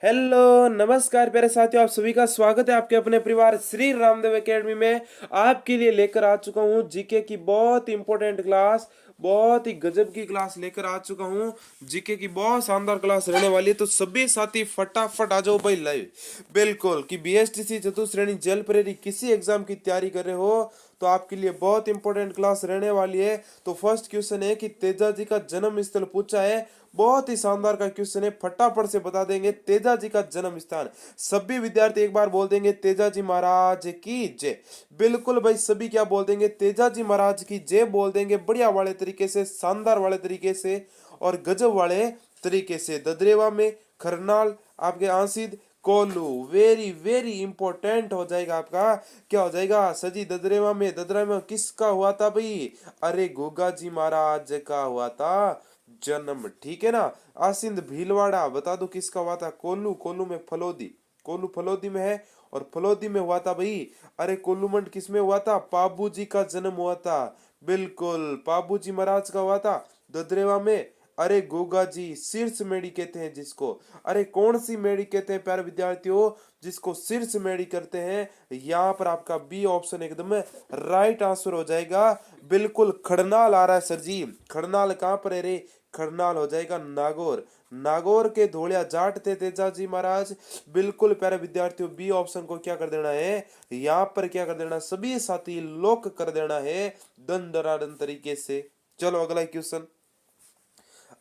Hello नमस्कार प्यारे साथियों, आप सभी का स्वागत है आपके अपने परिवार श्री रामदेव एकेडमी में। आपके लिए लेकर आ चुका हूँ जीके की बहुत इंपॉर्टेंट क्लास, बहुत ही गजब की क्लास लेकर आ चुका हूँ। जीके की बहुत शानदार क्लास रहने वाली है, तो सभी साथी फटाफट आ जाओ भाई लाइव। बिल्कुल कि बीएसटीसी चतुश्रेणी जेल प्रेरी किसी एग्जाम की तैयारी कर रहे हो तो आपके लिए बहुत इंपॉर्टेंट क्लास रहने वाली है। तो फर्स्ट क्वेश्चन है कि तेजा जी का जन्म स्थल पूछा है, बहुत ही शानदार का क्वेश्चन है, फटाफट से बता देंगे तेजा जी का जन्म स्थान। सभी विद्यार्थी एक बार बोल देंगे तेजा जी महाराज की जय। बिल्कुल भाई, सभी क्या बोल देंगे, तेजा जी महाराज की जय बोल देंगे, बढ़िया वाले तरीके से, शानदार वाले तरीके से और गजब वाले तरीके से। ददरेवा में, खरनाल, आपके आंसिद, कोल्लू, वेरी वेरी इंपॉर्टेंट हो जाएगा आपका। क्या हो जाएगा सजी, ददरेवा में, ददरा में किसका हुआ था भाई? अरे गोगा जी महाराज का हुआ था जन्म, ठीक है ना। आसिंद भीलवाड़ा बता दो किसका हुआ था? कोल्लू, कोल्लू में फलोदी, कोल्लू फलोदी में है और फलोदी में हुआ था भाई। अरे कोल्लू मंड किस में हुआ था? पाबू जी का जन्म हुआ था, बिल्कुल पाबू जी महाराज का हुआ था ददरेवा में। अरे गोगा जी शीर्ष मेड़ी कहते हैं जिसको। अरे कौन सी मेड़ी कहते हैं प्यारे विद्यार्थियों? जिसको शीर्ष मेड़ी करते हैं। यहाँ पर आपका बी ऑप्शन एकदम राइट आंसर हो जाएगा। बिल्कुल खड़नाल आ रहा है सर जी। खड़नाल कहाँ पर है रे? खड़नाल हो जाएगा नागौर। नागौर के धोलिया जाट थे तेजा जी महाराज। बिल्कुल प्यारे विद्यार्थियों, बी ऑप्शन को क्या कर देना है, यहाँ पर क्या कर देना, सभी साथी लॉक कर देना है दन दनादन तरीके से। चलो अगला क्वेश्चन।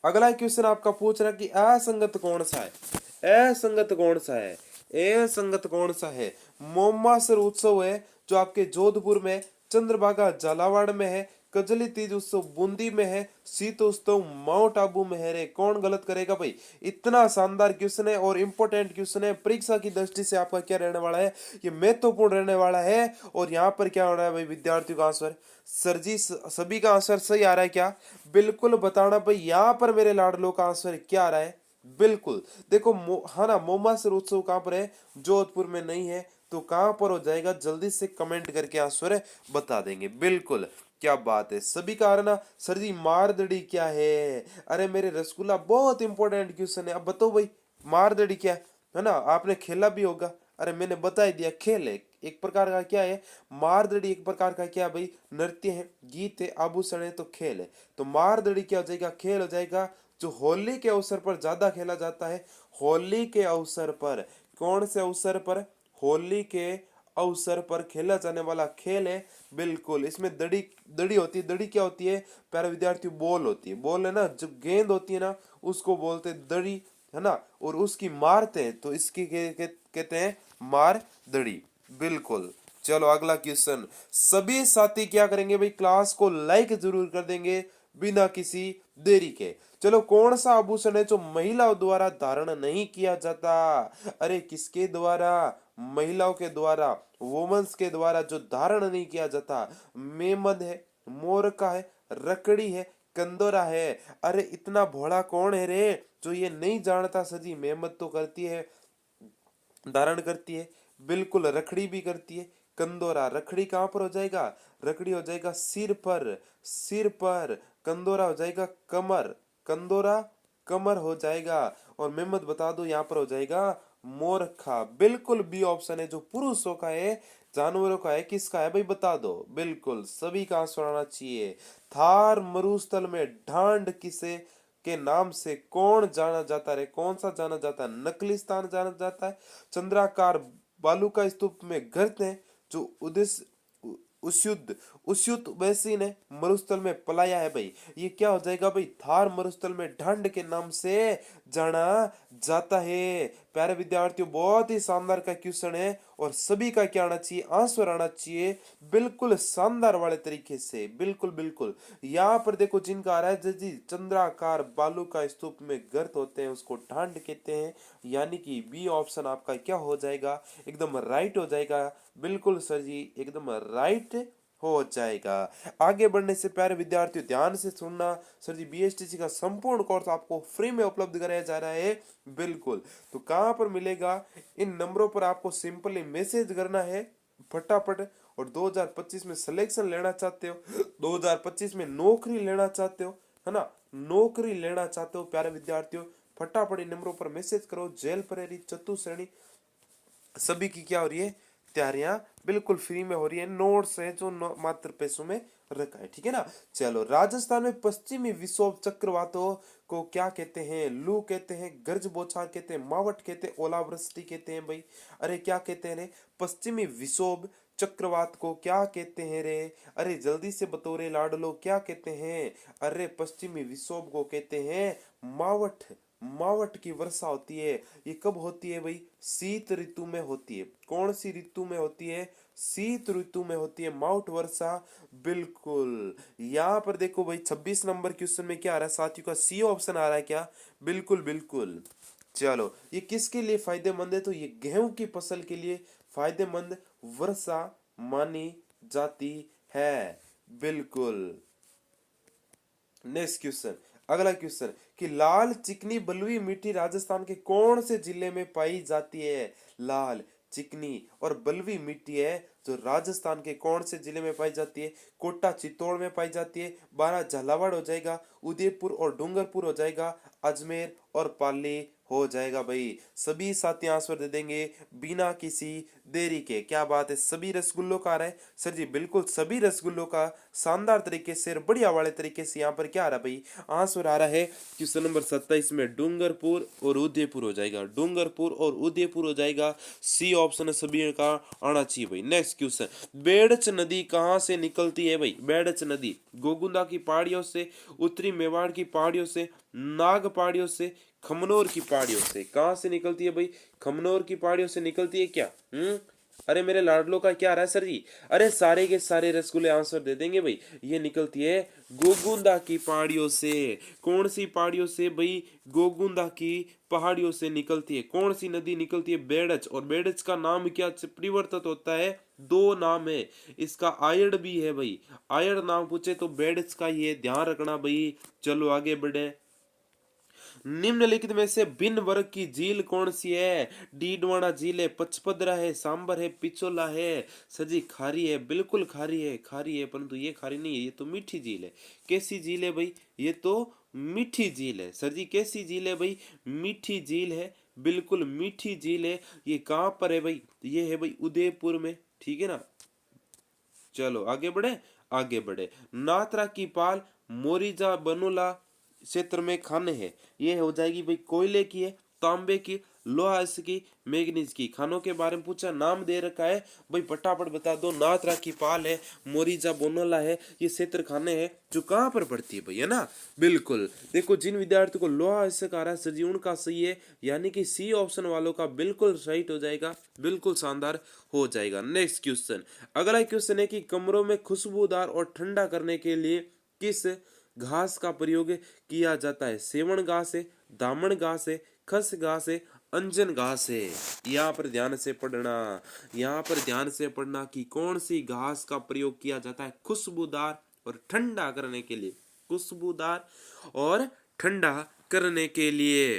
अगला क्वेश्चन आपका पूछ रहा कि असंगत कौन सा है? असंगत कौन सा है? असंगत कौन सा है? मोमासर उत्सव है जो आपके जोधपुर में, चंद्रभागा झालावाड़ में है, कजली तीज उत्सव बूंदी में है, शीत उत्सव माउंट आबू में है रे। कौन गलत करेगा भाई? इतना शानदार क्वेश्चन है और इंपॉर्टेंट क्वेश्चन है, परीक्षा की दृष्टि से आपका क्या रहने वाला है, ये महत्वपूर्ण रहने वाला है। और यहाँ पर क्या हो रहा है भाई, विद्यार्थियों का आंसर सर जी सभी का आंसर सही आ रहा है क्या? बिल्कुल बताना भाई, यहाँ पर मेरे लाडलों का आंसर क्या आ रहा है। बिल्कुल देखो हाँ ना, मोमासर उत्सव कहाँ पर है? जोधपुर में नहीं है तो कहाँ पर हो जाएगा? जल्दी से कमेंट करके आंसर बता देंगे। बिल्कुल क्या बात है, सभी का आ रहा ना। सर जी मारदड़ी क्या है? अरे मेरे रसगुल्ला, बहुत इंपॉर्टेंट क्वेश्चन है। अब बताओ भाई मारदड़ी क्या है ना? आपने खेला भी होगा। अरे मैंने बता ही दिया, खेल है एक प्रकार का। क्या है मारदड़ी? एक प्रकार का क्या भाई? नृत्य है, गीत है, आभूषण है, तो खेल है। तो मारदड़ी क्या हो जाएगा? खेल हो जाएगा, जो होली के अवसर पर ज्यादा खेला जाता है। होली के अवसर पर, कौन से अवसर पर? होली के अवसर पर खेला जाने वाला खेल है। बिल्कुल इसमें दड़ी, दड़ी होती है। दड़ी क्या होती है प्यारे विद्यार्थियों? बॉल होती है। बॉल है ना, जो गेंद होती है ना, उसको बोलते हैं दड़ी, है ना। और उसकी मारते हैं तो इसकी कहते हैं मार दड़ी। बिल्कुल। चलो अगला क्वेश्चन। सभी साथी क्या करेंगे भाई? क्लास को लाइक जरूर कर देंगे बिना किसी देरी के। चलो कौन सा आभूषण है जो महिलाओं द्वारा धारण नहीं किया जाता? अरे किसके द्वारा? महिलाओं के द्वारा, वुमेन्स के द्वारा जो धारण नहीं किया जाता। मेमद है, मोरका है, रकड़ी है, कंदोरा है। अरे इतना भोला कौन है रे जो ये नहीं जानता? सजी मेहमत तो करती है, धारण करती है। बिल्कुल रखड़ी भी करती है। कंदोरा, रखड़ी कहां पर हो जाएगा? रखड़ी हो जाएगा सिर पर, सिर पर। कंदोरा हो जाएगा कमर, कंदोरा कमर हो जाएगा। और मेहमत बता दो यहाँ पर हो जाएगा मोरखा। बिल्कुल बी ऑप्शन है, जो पुरुषों का है, जानवरों का है, किसका है भाई बता दो। बिल्कुल सभी का आंसर आना चाहिए। थार मरुस्थल में ढांड किसे के नाम से कौन जाना जाता है? कौन सा जाना जाता है? नकली स्थान जाना जाता है। चंद्राकार बालू का स्तूप में गर्त है जो उद्देश्य उस्युद्ध, उस्युत वैसी ने मरुस्थल में पलाया है भाई। ये क्या हो जाएगा भाई? थार मरुस्थल में ढंड के नाम से जाना जाता है। प्यारे विद्यार्थियों, बहुत ही शानदार का क्वेश्चन है और सभी का क्या आना चाहिए? आंसर आना चाहिए बिल्कुल शानदार वाले तरीके से। बिल्कुल बिल्कुल। यहाँ पर देखो जिनका आ रहा है जी, चंद्राकार बालू का स्तूप में गर्त होते हैं उसको ढांड कहते हैं। यानी कि बी ऑप्शन आपका क्या हो जाएगा? एकदम राइट हो जाएगा। बिल्कुल सर जी एकदम राइट हो जाएगा। आगे बढ़ने से प्यारे विद्यार्थियों ध्यान से सुनना, सर जी बीएसटीसी का संपूर्ण कोर्स आपको फ्री में उपलब्ध कराया जा रहा है। बिल्कुल, तो कहां पर मिलेगा? इन नंबरों पर आपको सिंपली मैसेज करना है फटाफट। और 2025 में सिलेक्शन लेना चाहते हो, 2025 में नौकरी लेना चाहते हो, है ना, नौकरी लेना चाहते हो प्यारे विद्यार्थियों, फटाफट इन नंबरों पर मैसेज करो। जेल प्रेरी चतुश्रेणी सभी की क्या हो रही है, तैयारियां बिल्कुल फ्री में हो रही है। नोट्स है जो मात्र पैसों में रखा है, ठीक है ना। चलो, राजस्थान में पश्चिमी विक्षोभ चक्रवातों को क्या कहते हैं? लू कहते हैं, गर्ज बौछार कहते हैं, मावट कहते हैं, ओलावृष्टि कहते हैं भाई। अरे क्या कहते हैं रे? पश्चिमी विक्षोभ चक्रवात को क्या कहते हैं रे? अरे जल्दी से बतो रे लाडलो, क्या कहते हैं? अरे पश्चिमी विक्षोभ को कहते हैं मावट। मावट की वर्षा होती है। ये कब होती है भाई? शीत ऋतु में होती है। कौन सी ऋतु में होती है? शीत ऋतु में होती है मावट वर्षा। बिल्कुल, यहाँ पर देखो भाई 26 नंबर क्वेश्चन में क्या आ रहा है साथियों का? सी ऑप्शन आ रहा है क्या? बिल्कुल बिल्कुल। चलो, ये किसके लिए फायदेमंद है? तो ये गेहूं की फसल के लिए फायदेमंद वर्षा मानी जाती है। बिल्कुल। नेक्स्ट क्वेश्चन, अगला क्वेश्चन कि लाल चिकनी बलुई मिट्टी राजस्थान के कौन से जिले में पाई जाती है? लाल चिकनी और बलुई मिट्टी है जो राजस्थान के कौन से जिले में पाई जाती है? कोटा चित्तौड़ में पाई जाती है, बारह झालावाड़ हो जाएगा, उदयपुर और डूंगरपुर हो जाएगा, अजमेर और पाली हो जाएगा भाई। सभी साथी आंसर दे देंगे बिना किसी देरी के। क्या बात है, सभी रसगुल्लों का आ रहा है सर जी? बिल्कुल, सभी रसगुल्लों का शानदार तरीके से, बढ़िया वाले तरीके से यहाँ पर क्या आ रहा है भाई? आंसर आ रहा है क्वेश्चन नंबर 27 में डूंगरपुर और उदयपुर हो जाएगा। डूंगरपुर और उदयपुर हो जाएगा। सी ऑप्शन है सभी का आना चाहिए भाई। नेक्स्ट क्वेश्चन, बेड़च नदी कहाँ से निकलती है भाई? बेड़च नदी गोगुंदा की पहाड़ियों से, उत्तरी मेवाड़ की पहाड़ियों से, नाग पहाड़ियों से, खमनोर की पहाड़ियों से। कहां से निकलती है भाई? खमनोर की पहाड़ियों से निकलती है क्या? अरे मेरे लाडलो का क्या रहा है सर जी? अरे सारे के सारे रसगुल्ले आंसर दे देंगे भाई। ये निकलती है गोगुंदा की पहाड़ियों से। कौन सी पहाड़ियों से भाई? गोगुंदा की पहाड़ियों से निकलती है। कौन सी नदी निकलती है? बेड़च। और बेड़च का नाम क्या परिवर्तित होता है? दो नाम है इसका, आयड़ भी है भाई। आयड़ नाम पूछे तो बेड़च का ये ध्यान रखना भाई। चलो आगे बढ़े। निम्नलिखित में से भिन्न वर्ग की झील कौन सी है? डीडवाना झील है, पचपदरा है, सांबर है, पिचोला है। सजी खारी है, बिल्कुल खारी है। खारी है परंतु ये खारी नहीं है, ये तो मीठी झील है। कैसी झील है भाई? ये तो मीठी झील है। सर जी कैसी झील है भाई? मीठी झील है, बिल्कुल मीठी झील है। ये कहाँ पर है भाई? ये है भाई उदयपुर में, ठीक है ना। चलो आगे बढ़े, आगे बढ़े। नात्रा की पाल मोरिजा बनोला क्षेत्र में खाने हैं। ये हो जाएगी भाई कोयले की है, तांबे की, लोहा की, मैग्नीज की। खानों के बारे में पूछा, नाम दे रखा है भाई, फटाफट बता दो। नात्रा की पाल है, मोरिजा बोनोला है, ये क्षेत्र खाने हैं जो कहाँ पर पड़ती है भाई, है ना। बिल्कुल, देखो जिन विद्यार्थियों को लोहा हिस्से आ रहा है सर जी उनका सही है, यानी कि सी ऑप्शन वालों का बिल्कुल सही हो जाएगा, बिल्कुल शानदार हो जाएगा। नेक्स्ट क्वेश्चन, अगला क्वेश्चन है कि कमरों में खुशबूदार और ठंडा करने के लिए किस घास का प्रयोग किया जाता है? सेवण घास है, दामन घास है, खस घास है, अंजन घास है। यहाँ पर ध्यान से पढ़ना, यहाँ पर ध्यान से पढ़ना कि कौन सी घास का प्रयोग किया जाता है खुशबूदार और ठंडा करने के लिए। खुशबूदार और ठंडा करने के लिए,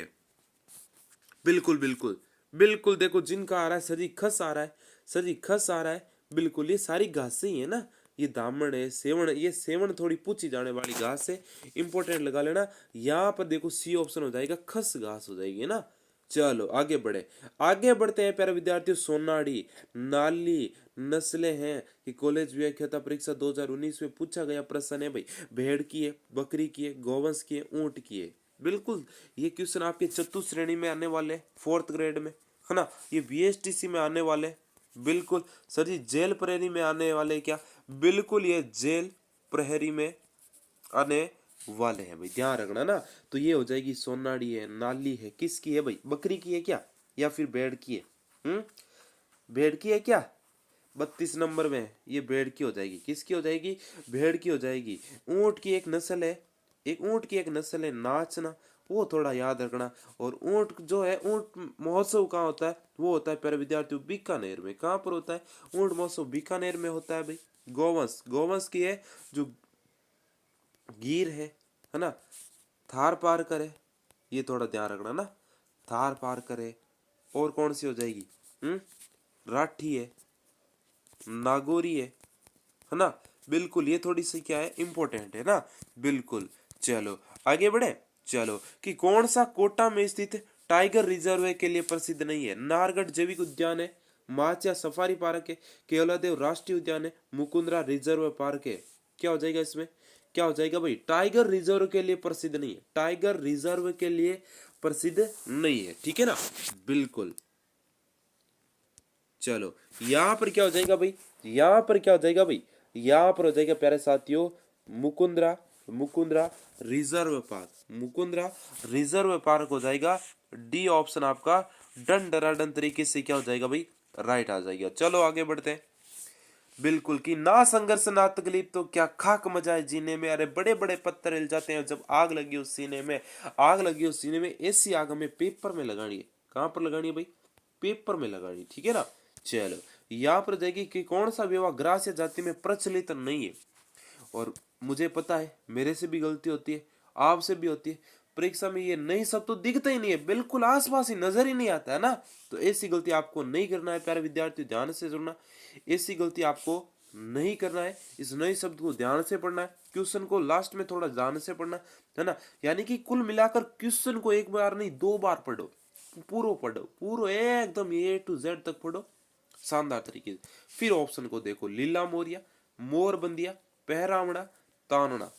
बिल्कुल बिल्कुल बिल्कुल। देखो जिनका आ रहा है सर जी खस आ रहा है, सर जी खस आ रहा है, बिल्कुल ये सारी घासें ही है ना। ये दामन है, सेवण, ये सेवण थोड़ी पूछी जाने वाली घास है, इंपॉर्टेंट लगा लेना। यहाँ पर देखो सी ऑप्शन हो जाएगा, खस घास हो जाएगी, है ना। चलो आगे बढ़े, आगे बढ़ते हैं प्यारे विद्यार्थियों। सोनाड़ी नाली नस्लें हैं कि कॉलेज व्याख्याता परीक्षा 2019 में पूछा गया प्रश्न है भाई। भेड़ की है, बकरी की है, गौवंश की है, ऊंट की है। बिल्कुल, ये क्वेश्चन आपके चतुर्थ श्रेणी में आने वाले, 4th ग्रेड में, है ना। ये बीएसटीसी में आने वाले, बिल्कुल। सर जी जेल प्रहरी में आने वाले क्या? बिल्कुल, ये जेल प्रहरी में आने वाले हैं भाई, ध्यान रखना ना। तो ये हो जाएगी सोनाड़ी है, नाली है, किसकी है भाई? बकरी की है क्या, या फिर भेड़ की है? भेड़ की है क्या? 32 नंबर में ये भेड़ की हो जाएगी। किसकी हो जाएगी? भेड़ की हो जाएगी। ऊंट की एक नस्ल है, एक ऊंट की एक नस्ल है नाचना, वो थोड़ा याद रखना। और ऊंट जो है, ऊंट महोत्सव कहाँ होता है? वो होता है प्यारे विद्यार्थियों बीकानेर में। कहाँ पर होता है ऊंट महोत्सव? बीकानेर में होता है भाई। गोवंश, गोवंश की है जो गिर है ना, थार पार करे, ये थोड़ा ध्यान रखना ना, थार पार करे। और कौन सी हो जाएगी? राठी है, नागौरी है ना। बिल्कुल, ये थोड़ी सी क्या है, इंपॉर्टेंट है ना। बिल्कुल, चलो आगे बढ़े। चलो कि कौन सा कोटा में स्थित टाइगर रिजर्व के लिए प्रसिद्ध नहीं है? नाहरगढ़ जैविक उद्यान है, माचिया सफारी पार्क है, केवलादेव राष्ट्रीय उद्यान है, मुकुंदरा रिजर्व पार्क है। क्या हो जाएगा इसमें? क्या हो जाएगा भाई? टाइगर रिजर्व के लिए प्रसिद्ध नहीं है, टाइगर रिजर्व के लिए प्रसिद्ध नहीं है, ठीक है ना, बिल्कुल। चलो यहां पर क्या हो जाएगा भाई? यहां पर क्या हो जाएगा भाई? यहां पर हो जाएगा प्यारे साथियों Mukundra, Mukundra reserve park, Mukundra reserve park हो जाएगा। डी ऑप्शन आपका डन डराडन तरीके से क्या हो जाएगा भाई? राइट आ जाएगा। चलो आगे बढ़ते हैं। बिल्कुल कि ना संघर्ष ना तकलीफ तो क्या खाक मजा है जीने में। अरे बड़े बड़े पत्थर हिल जाते हैं जब आग लगी उस सीने में, आग लगी उस सीने में। ऐसी आग हमें पेपर में लगानी है। कहां पर लगानी है भाई? पेपर में लगानी, ठीक है ना। चलो यहां पर जाएगी कि कौन सा विवाह ग्रास्य जाति में प्रचलित नहीं है। और मुझे पता है मेरे से भी गलती होती है, आपसे भी होती है। परीक्षा में ये नहीं सब तो दिखता ही नहीं है, बिल्कुल आसपास ही नजर ही नहीं आता है ना। तो ऐसी गलती आपको नहीं करना है प्यारे विद्यार्थी, ध्यान से सुनना। ऐसी गलती आपको नहीं करना है। इस नए शब्द को ध्यान से पढ़ना है, क्वेश्चन को लास्ट में थोड़ा ध्यान से पढ़ना है ना। यानी कि कुल मिलाकर क्वेश्चन को एक बार नहीं 2 बार पढ़ो, पूरा पढ़ो, पूरा एकदम ए टू जेड तक पढ़ो शानदार तरीके से। फिर ऑप्शन को देखो, लीला मोरिया, मोर बंदिया, पहरावड़ा, तानना।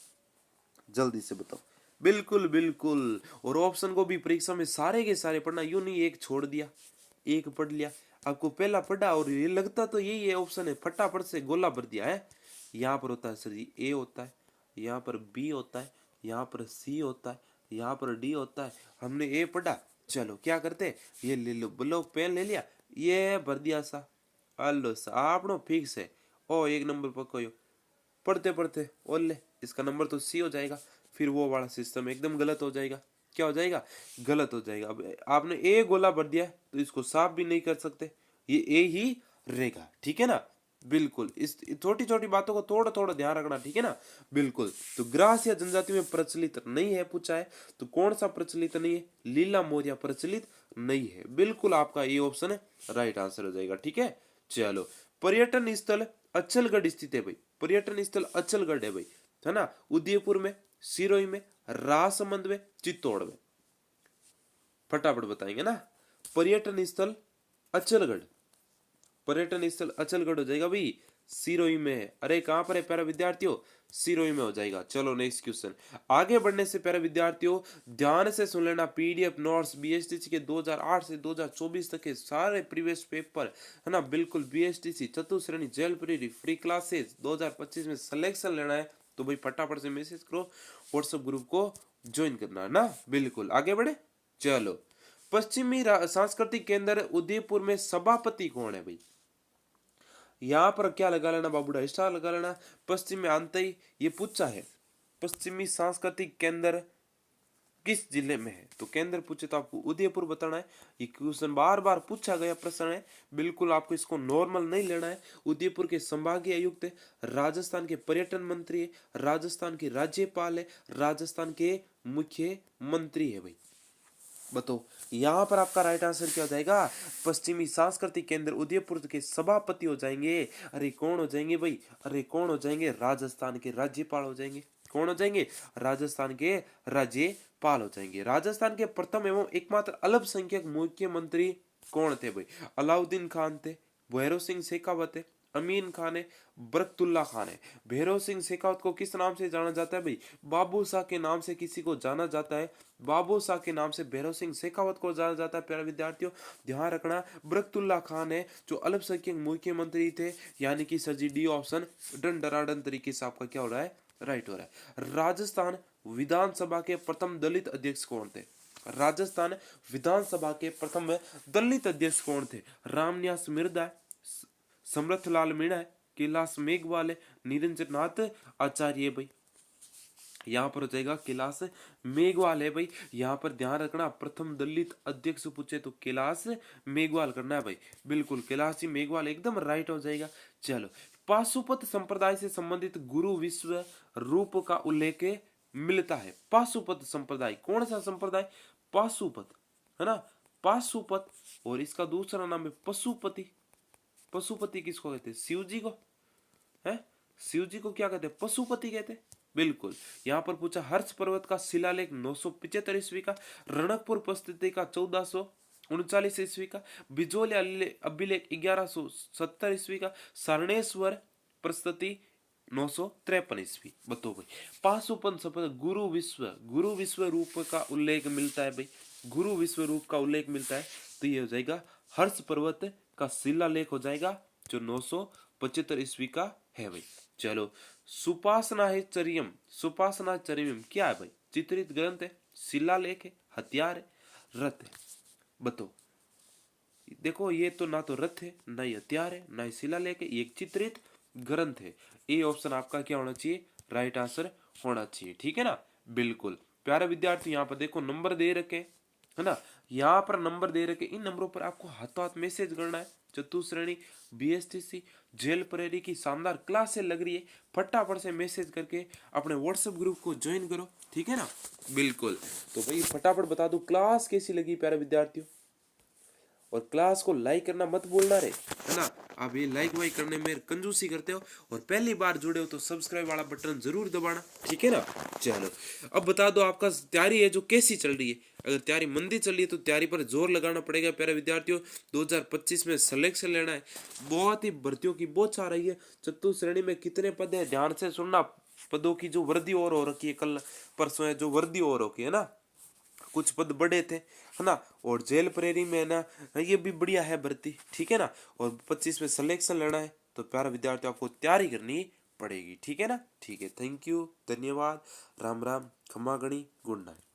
जल्दी से बताओ। बिल्कुल बिल्कुल। और ऑप्शन को भी परीक्षा में सारे के सारे पढ़ना, यूं नहीं एक छोड़ दिया, एक पढ़ लिया। आपको पहला पढ़ा और ये लगता तो यही है ऑप्शन है, फटाफट से गोला भर दिया है। यहाँ पर होता है सर जी ए होता है, यहाँ पर बी होता है, यहाँ पर सी होता है, यहाँ पर डी होता है। हमने ए पढ़ा, चलो क्या करते, ये ले लो, ब्लॉक पेन ले लिया, ये भर दिया सा। हेलो सा आपनो फिक्स है। ओ एक नंबर पक्को यो। पढ़ते पढ़ते ओले इसका नंबर तो सी हो जाएगा। फिर वो वाला सिस्टम एकदम गलत हो जाएगा। क्या हो जाएगा? गलत हो जाएगा। अब आपने ए गोला भर दिया तो इसको साफ भी नहीं कर सकते, ये ए ही रहेगा, ठीक है ना। बिल्कुल इस छोटी छोटी बातों को थोड़ा थोड़ा ध्यान रखना, ठीक है ना। बिल्कुल। तो ग्रास या जनजाति में प्रचलित नहीं है पूछा है, तो कौन सा प्रचलित नहीं है? लीला मोरिया प्रचलित नहीं है। बिल्कुल आपका ये ऑप्शन है राइट आंसर हो जाएगा, ठीक है। चलो पर्यटन स्थल अचलगढ़ स्थित है भाई, पर्यटन स्थल अचलगढ़ है भाई, है ना। उदयपुर में, सिरोही में, राजसमंद में, चित्तौड़ में। फटाफट बताएंगे ना। पर्यटन स्थल अचलगढ़, पर्यटन स्थल अचलगढ़ हो जाएगा भाई, सिरोही में है। अरे कहां पर है प्यारे विद्यार्थियों? सिरोही में हो जाएगा। चलो नेक्स्ट क्वेश्चन। आगे बढ़ने से प्यारे विद्यार्थियों ध्यान से सुन लेना, पीडीएफ नोट्स बीएसटीसी के 2008 से 2024 तक के सारे प्रीवियस पेपर है ना। बिल्कुल बीएसटीसी चतुश्रेणी जेल फ्री क्लासेस 2025 में सिलेक्शन लेना है तो भाई फटाफट से मैसेज करो, व्हाट्सएप ग्रुप को ज्वाइन करना है ना। बिल्कुल आगे बढ़े। चलो पश्चिमी सांस्कृतिक केंद्र उदयपुर में सभापति कौन है भाई? यहां पर क्या लगा लेना बाबूड़ा, स्टार लगा लेना। पश्चिम में आते ही ये पूछा है पश्चिमी सांस्कृतिक केंद्र किस जिले में है, तो केंद्र पूछे तो आपको उदयपुर बताना है। ये क्वेश्चन बार बार पूछा गया प्रश्न है, बिल्कुल आपको इसको नॉर्मल नहीं लेना है। उदयपुर के संभागीय आयुक्त है, राजस्थान के पर्यटन मंत्री है, राजस्थान के राज्यपाल है, राजस्थान के मुख्यमंत्री है भाई। बताओ यहां पर आपका राइट आंसर क्या हो जाएगा? पश्चिमी सांस्कृतिक केंद्र उदयपुर के सभापति हो जाएंगे। अरे कौन हो जाएंगे भाई? अरे कौन हो जाएंगे? राजस्थान के राज्यपाल हो जाएंगे। कौन हो जाएंगे? राजस्थान के राज्यपाल हो जाएंगे। राजस्थान के प्रथम एवं एकमात्र अल्पसंख्यक मुख्यमंत्री कौन थे भाई? अलाउद्दीन खान थे, भैरव सिंह शेखावत है, अमीन खान है, बरकतुल्ला खान है। भैरव सिंह शेखावत को किस नाम से जाना जाता है भाई? बाबू शाह के नाम से किसी को जाना जाता है, बाबू शाह के नाम से भैरव सिंह शेखावत को जाना जाता है। प्यारे विद्यार्थियों ध्यान रखना, बरकतुल्ला खान है जो अल्पसंख्यक मुख्यमंत्री थे। यानी कि सर जी डी ऑप्शन डन डराडन तरीके से आपका क्या हो रहा है? राइट हो रहा है। राजस्थान विधानसभा के प्रथम दलित अध्यक्ष कौन थे? राजस्थान विधानसभा के प्रथम दलित अध्यक्ष कौन थे? रामन्यास मिर्धा है, समर्थलाल मीणा है, कैलाश मेघवाल है, निरंजन नाथ आचार्य भाई। यहाँ पर हो जाएगा कैलाश मेघवाल है भाई। यहाँ पर ध्यान रखना प्रथम दलित अध्यक्ष पूछे तो कैलाश मेघवाल करना है भाई। बिल्कुल कैलाश जी मेघवाल एकदम राइट हो जाएगा। चलो पाशुपत संप्रदाय से संबंधित गुरु विश्व रूप का उल्लेख मिलता है। पाशुपत संप्रदाय कौन सा संप्रदाय? पाशुपत है ना, पाशुपत। और इसका दूसरा नाम है पशुपति। पशुपति किसको कहते हैं? शिव जी को है। शिव जी को क्या कहते हैं? पशुपति कहते हैं। बिल्कुल। यहाँ पर पूछा हर्ष पर्वत का शिलालेख 975 ईस्वी का, रणकपुर प्रस्तुति का 1439 ईस्वी का, बिजोल अभिलेख 1170 ईस्वी का, सारणेश्वर प्रस्तुति 953 ईस्वी। बताओ भाई। पाशुपन शपथ गुरु विश्व रूप का उल्लेख मिलता है भाई, गुरु विश्व रूप का उल्लेख मिलता है, तो ये हो जाएगा हर्ष पर्वत का शिलालेख हो जाएगा जो 975 ईस्वी का है भाई। चलो, सुपासना चरियम क्या है भाई? चित्रित ग्रंथ है, शिलालेख है, हथियार है, रथ है। बताओ। देखो ये तो ना तो रथ है, ना ही हथियार है, ना ही शिलालेख है, ये एक चित्रित ग्रंथ है। ए ऑप्शन आपका क्या होना चाहिए? राइट आंसर होना चाहिए। ठीक है ना, बिल्कुल। प्यारे विद्यार्थी यहाँ पर देखो नंबर दे रखे है ना, यहाँ पर नंबर दे रखे, इन नंबरों पर आपको हाथों हाथ मैसेज करना है। चतुश्रेणी बीएसटीसी जेल प्रेरी की शानदार क्लास से लग रही है, फटाफट से मैसेज करके अपने व्हाट्सएप ग्रुप को ज्वाइन करो। ठीक है ना, बिल्कुल। तो भाई फटाफट बता दो क्लास कैसी लगी प्यारे विद्यार्थियों, और क्लास को लाइक करना मत भूलना रे, है ना। आप ये लाइक वाइक करने में कंजूसी करते हो, और पहली बार जुड़े हो तो सब्सक्राइब वाला बटन जरूर दबाना। ठीक है ना। चलो, अब बता दो आपका तैयारी है जो कैसी चल रही है। अगर तैयारी मंदी चल रही है तो तैयारी पर जोर लगाना पड़ेगा प्यारे विद्यार्थियों। 2025 में सिलेक्शन लेना है, बहुत ही भर्तियों की बहुत आ रही है। चतुश्रेणी में कितने पद है ध्यान से सुनना। पदों की जो वर्दी और हो रखी है, कल परसों है जो वर्दी और होगी, है ना, कुछ पद बड़े थे, है ना। और जेल प्रेरी में ना ये भी बढ़िया है भर्ती। ठीक है ना, और 25 में सिलेक्शन लेना है, तो प्यारे विद्यार्थी आपको तैयारी करनी पड़ेगी। ठीक है ना, ठीक है। थैंक यू, धन्यवाद, राम राम, खमा गणी, गुड नाइट।